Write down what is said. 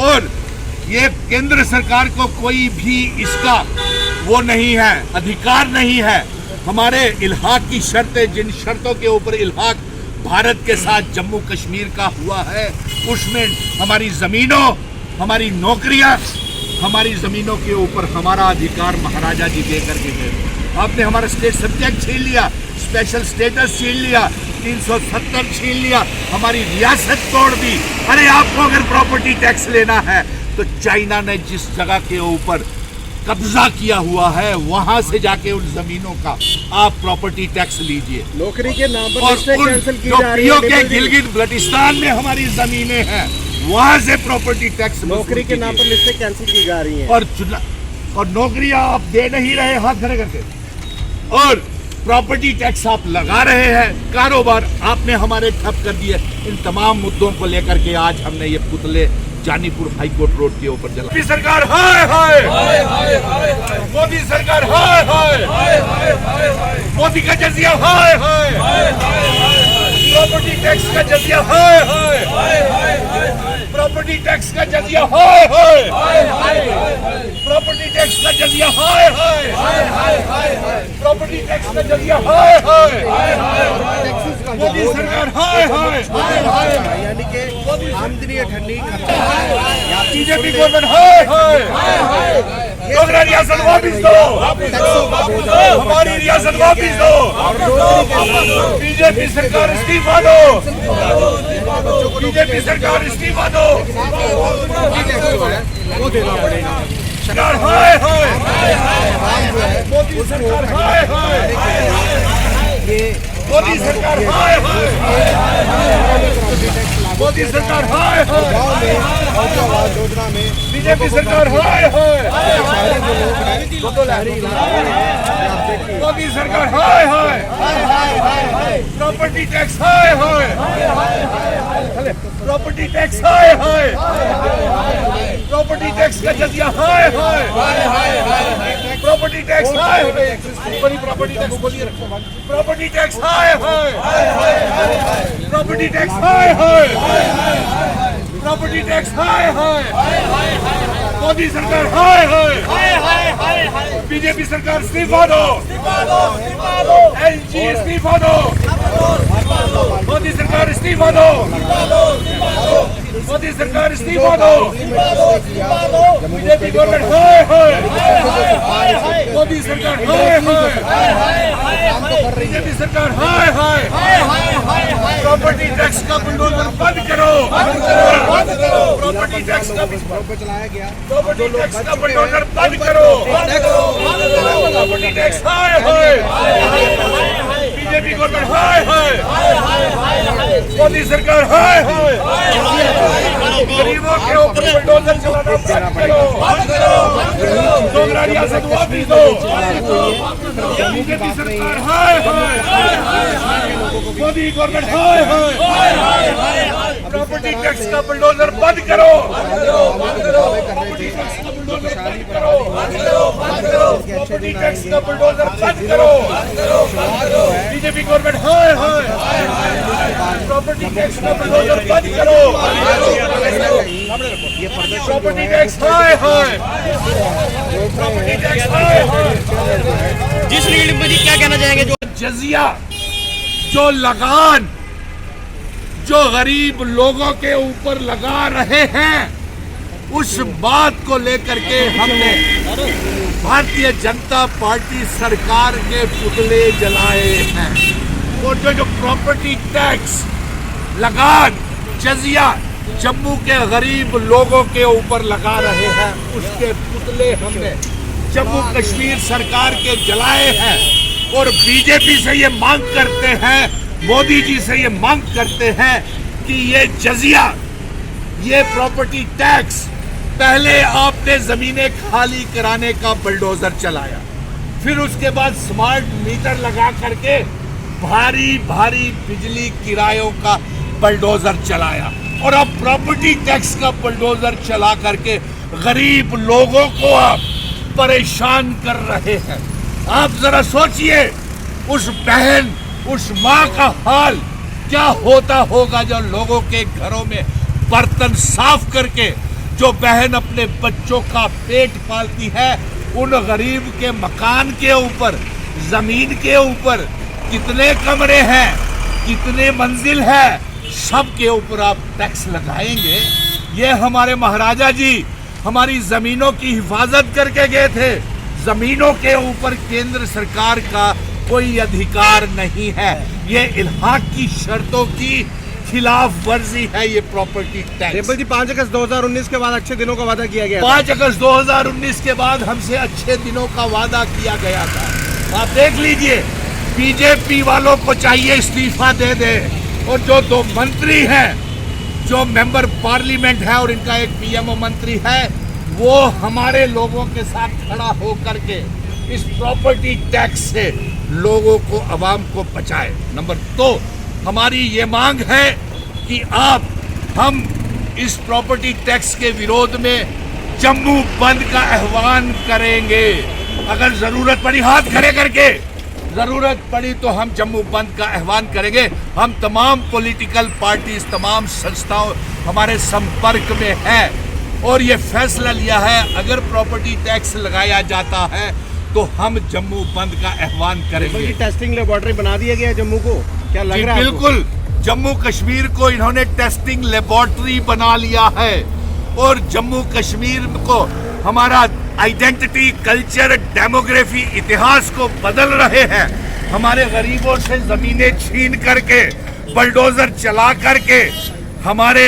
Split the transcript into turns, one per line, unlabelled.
और ये केंद्र सरकार को कोई भी इसका वो नहीं है, अधिकार नहीं है। हमारे इल्हाक की शर्तें, जिन शर्तों के ऊपर इल्हाक भारत के साथ जम्मू कश्मीर का हुआ है, उसमें हमारी ज़मीनों, हमारी नौकरियां, हमारी ज़मीनों के ऊपर हमारा अधिकार महाराजा जी दे करके गए। आपने हमारा स्टेट सब्जेक्ट छीन लिया, स्पेशल स्टेटस छीन लिया, 370 छीन लिया, हमारी रियासत तोड़ दी। अरे आपको अगर प्रॉपर्टी टैक्स लेना है तो चाइना ने जिस जगह के ऊपर कब्जा किया हुआ है वहां से जाके उन जमीनों का आप प्रॉपर्टी टैक्स लीजिए।
नौकरी के नाम पर
और
कैंसिल की जा रही है।
के गिलगित बल्टिस्तान में हमारी जमीनें हैं, वहां से प्रॉपर्टी टैक्स
नौकरी के नाम पर लिस्टें कैंसिल की जा रही हैं।
और नौकरियां आप दे नहीं रहे हाथ खड़े करके, और प्रॉपर्टी टैक्स आप लगा रहे हैं, कारोबार आपने हमारे ठप कर दिए। इन तमाम मुद्दों को लेकर के आज हमने ये पुतले जानीपुर हाई कोर्ट रोड के ऊपर जला। मोदी सरकार हाय हाय, मोदी सरकार हाय हाय, मोदी का जजिया हाय हाय, प्रॉपर्टी टैक्स का जजिया हाय हाय, प्रॉपर्टी टैक्स का जजिया हाय हाय, प्रॉपर्टी टैक्स का जजिया हाय हाय, प्रॉपर्टी टैक्स का जजिया हाय हाय, मोदी सरकार हाय हाय,
यानी कि आमदनी ठंडी
बीजेपी गवर्नमेंट हाय, डोगरा रियासत वापिस दो, हमारी रियासत वापिस दो, बीजेपी सरकार इस्तीफा दो, बीजेपी सरकार इस्तीफा दो,
वो देना पड़ेगा।
सरकार हाय हाय, मोदी सरकार हाय हाय, मोदी सरकार हाय हाय, मोदी सरकार हाय हाय,
योजना में
बीजेपी सरकार हाय हाय, मोदी सरकार हाय हाय, प्रॉपर्टी टैक्स हाय हाय, प्रॉपर्टी टैक्स हाय हाय, प्रॉपर्टी टैक्स का जजिया हाय हाय, प्रॉपर्टी टैक्स हाय हाय, प्रॉपर्टी टैक्स बोलिए, प्रॉपर्टी टैक्स हाय हाय, प्रॉपर्टी टैक्स हाय हाय, प्रॉपर्टी टैक्स हाय हाय, मोदी सरकार हाय हाय, बीजेपी सरकार इस्तीफा दो, एलजी इस्तीफा दो, मोदी सरकार इस्तीफा दो, मोदी सरकार इस्तीफा दो, बीजेपी गवर्नमेंट हाय हाय, मोदी सरकार हाय हाय, बीजेपी सरकार हाय हाय, प्रॉपर्टी टैक्स का बुलडोजर बंद करो, प्रॉपर्टी टैक्स का
चलाया गया,
प्रॉपर्टी टैक्स का बुलडोजर बंद करो, प्रॉपर्टी टैक्स हाय हाय, बीजेपी गवर्नमेंट हाय हाय, मोदी सरकार हाय हाय, गरीबों के ऊपर बुलडोजर चलाना बंद करो, डोगरा रियासत वापिस दो, बीजेपी सरकार हाय हाय, मोदी गवर्नमेंट हाय हाय, प्रॉपर्टी टैक्स का बुलडोजर बंद करो, प्रॉपर्टी टैक्स का बुलडोजर बंद करो, प्रॉपर्टी टैक्स का बुलडोजर बंद करो, बीजेपी गवर्नमेंट हाय हाय, प्रॉपर्टी टैक्स का बुलडोजर बंद करो, प्रॉपर्टी टैक्स हाय हाय, प्रॉपर्टी टैक्स हाय हाय।
जिस लीड में क्या कहना चाहेंगे? जो
जजिया, जो लगान, जो गरीब लोगों के ऊपर लगा रहे हैं, उस बात को लेकर के हमने भारतीय जनता पार्टी सरकार के पुतले जलाए हैं। और जो प्रॉपर्टी टैक्स, लगान, जजिया जम्मू के गरीब लोगों के ऊपर लगा रहे हैं, उसके पुतले हमने जम्मू कश्मीर सरकार के जलाए हैं। और बीजेपी से ये मांग करते हैं, मोदी जी से ये मांग करते हैं कि ये जजिया, ये प्रॉपर्टी टैक्स, पहले आपने जमीनें खाली कराने का बुलडोजर चलाया, फिर उसके बाद स्मार्ट मीटर लगा करके भारी भारी बिजली किरायों का बुलडोजर चलाया, और अब प्रॉपर्टी टैक्स का बुलडोजर चला करके गरीब लोगों को आप परेशान कर रहे हैं। आप जरा सोचिए, उस बहन, उस माँ का हाल क्या होता होगा जो लोगों के घरों में बर्तन साफ करके, जो बहन अपने बच्चों का पेट पालती है, उन गरीब के मकान के ऊपर, जमीन के ऊपर कितने कमरे हैं, कितने मंजिल है, सब के ऊपर आप टैक्स लगाएंगे। ये हमारे महाराजा जी हमारी जमीनों की हिफाजत करके गए थे। जमीनों के ऊपर केंद्र सरकार का कोई अधिकार नहीं है। ये इल्हाक की शर्तों की खिलाफ वर्जी है ये प्रॉपर्टी टैक्स।
रेबल जी 5 अगस्त 2019 के बाद अच्छे दिनों का वादा किया गया
5 अगस्त 2019 के बाद हमसे अच्छे दिनों का वादा किया गया था। आप देख लीजिए, बीजेपी वालों को चाहिए इस्तीफा दे दे, और जो 2 मंत्री हैं, जो मेंबर पार्लियामेंट है और इनका एक पीएमओ मंत्री है, वो हमारे लोगों के साथ खड़ा होकर के इस प्रॉपर्टी टैक्स से लोगों को, आवाम को बचाए। नंबर 2, हमारी ये मांग है कि हम इस प्रॉपर्टी टैक्स के विरोध में जम्मू बंद का आह्वान करेंगे। अगर जरूरत पड़ी, हाथ खड़े करके, जरूरत पड़ी तो हम जम्मू बंद का आह्वान करेंगे। हम तमाम पॉलिटिकल पार्टीज, तमाम संस्थाओं हमारे संपर्क में है और ये फैसला लिया है, अगर प्रॉपर्टी टैक्स लगाया जाता है तो हम जम्मू बंद का आह्वान करेंगे।
टेस्टिंग लेबोरेटरी बना दिया गया जम्मू को, क्या लग रहा है?
बिल्कुल, जम्मू कश्मीर को इन्होंने टेस्टिंग लेबोरेटरी बना लिया है और जम्मू कश्मीर को हमारा आइडेंटिटी, कल्चर, डेमोग्राफी, इतिहास को बदल रहे हैं। हमारे गरीबों से जमीनें छीन करके, बलडोजर चला करके हमारे